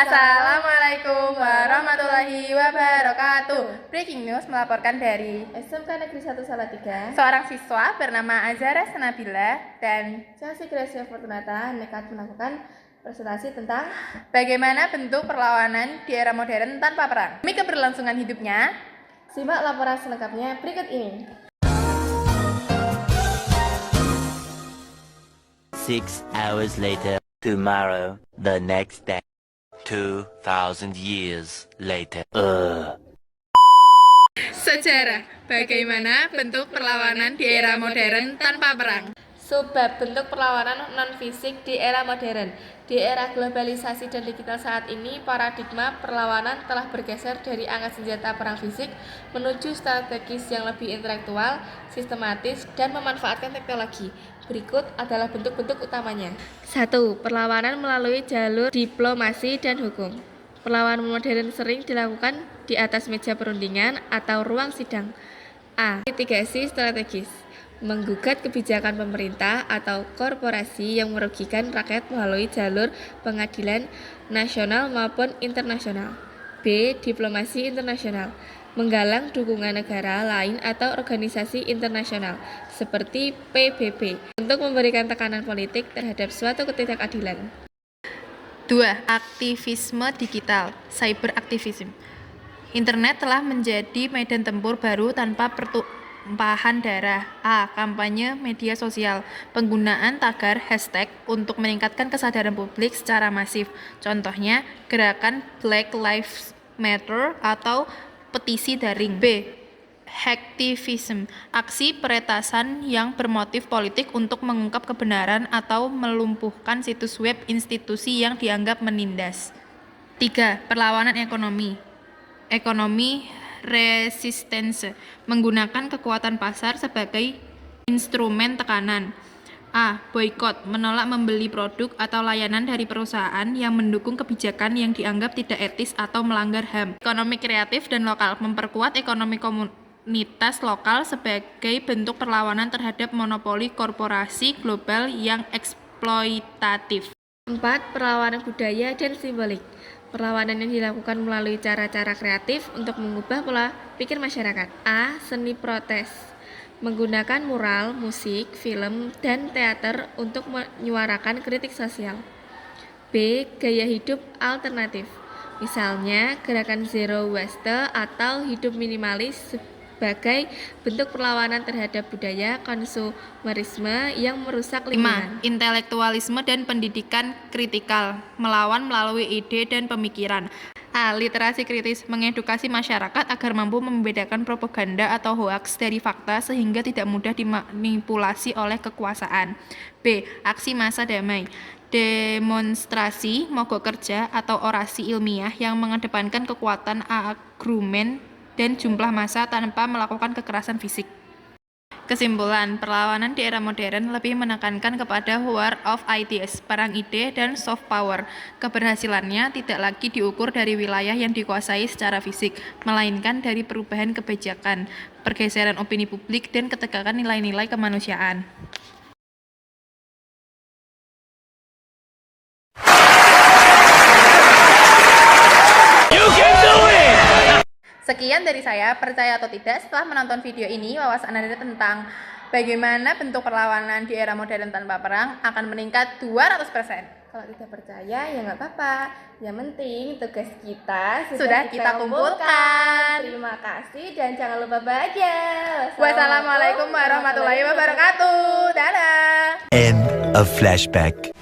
Assalamualaikum warahmatullahi wabarakatuh. Breaking news melaporkan dari SMK Negeri 1 Salatiga. Seorang siswa bernama Azhara Sanabila dan Chelsea Gracia Fortunata nekat melakukan presentasi tentang bagaimana bentuk perlawanan di era modern tanpa perang demi keberlangsungan hidupnya. Simak laporan selengkapnya berikut ini. 6 hours later, tomorrow, the next day, 2,000 years later. Sejarah, bagaimana bentuk perlawanan di era modern tanpa perang. Subbab bentuk perlawanan non-fisik di era modern. Di era globalisasi dan digital saat ini, paradigma perlawanan telah bergeser dari angkat senjata perang fisik menuju strategis yang lebih intelektual, sistematis, dan memanfaatkan teknologi. Berikut adalah bentuk-bentuk utamanya. 1. Perlawanan melalui jalur diplomasi dan hukum. Perlawanan modern sering dilakukan di atas meja perundingan atau ruang sidang. A. Litigasi strategis. Menggugat kebijakan pemerintah atau korporasi yang merugikan rakyat melalui jalur pengadilan nasional maupun internasional. B. Diplomasi internasional. Menggalang dukungan negara lain atau organisasi internasional seperti PBB untuk memberikan tekanan politik terhadap suatu ketidakadilan. 2. Aktivisme digital, cyberaktivisme. Internet telah menjadi medan tempur baru tanpa pertumpahan darah. A. Kampanye media sosial. Penggunaan tagar hashtag untuk meningkatkan kesadaran publik secara masif. Contohnya, gerakan Black Lives Matter atau petisi daring. B. Hacktivism, aksi peretasan yang bermotif politik untuk mengungkap kebenaran atau melumpuhkan situs web institusi yang dianggap menindas. 3. Perlawanan ekonomi. Ekonomi resistance, menggunakan kekuatan pasar sebagai instrumen tekanan. A. Boikot, menolak membeli produk atau layanan dari perusahaan yang mendukung kebijakan yang dianggap tidak etis atau melanggar HAM. Ekonomi kreatif dan lokal, memperkuat ekonomi komunitas lokal sebagai bentuk perlawanan terhadap monopoli korporasi global yang eksploitatif. 4. Perlawanan budaya dan simbolik. Perlawanan yang dilakukan melalui cara-cara kreatif untuk mengubah pola pikir masyarakat. A. Seni protes. Menggunakan mural, musik, film, dan teater untuk menyuarakan kritik sosial. B. Gaya hidup alternatif. Misalnya, gerakan zero waste atau hidup minimalis sebagai bentuk perlawanan terhadap budaya konsumerisme yang merusak lingkungan. 5. Intelektualisme dan pendidikan kritikal, melawan melalui ide dan pemikiran. A. Literasi kritis, mengedukasi masyarakat agar mampu membedakan propaganda atau hoaks dari fakta sehingga tidak mudah dimanipulasi oleh kekuasaan. B. Aksi massa damai, demonstrasi, mogok kerja, atau orasi ilmiah yang mengedepankan kekuatan argumen dan jumlah massa tanpa melakukan kekerasan fisik. Kesimpulan, perlawanan di era modern lebih menekankan kepada war of ideas, perang ide, dan soft power. Keberhasilannya tidak lagi diukur dari wilayah yang dikuasai secara fisik, melainkan dari perubahan kebijakan, pergeseran opini publik, dan ketegakan nilai-nilai kemanusiaan. Sekian dari saya, percaya atau tidak, setelah menonton video ini, wawasan Anda tentang bagaimana bentuk perlawanan di era modern tanpa perang akan meningkat 200%. Kalau tidak percaya, ya nggak apa-apa. Yang penting tugas kita Sudah kita kumpulkan. Terima kasih dan jangan lupa bahagia. Wassalamualaikum warahmatullahi wabarakatuh. Dadah. End of flashback.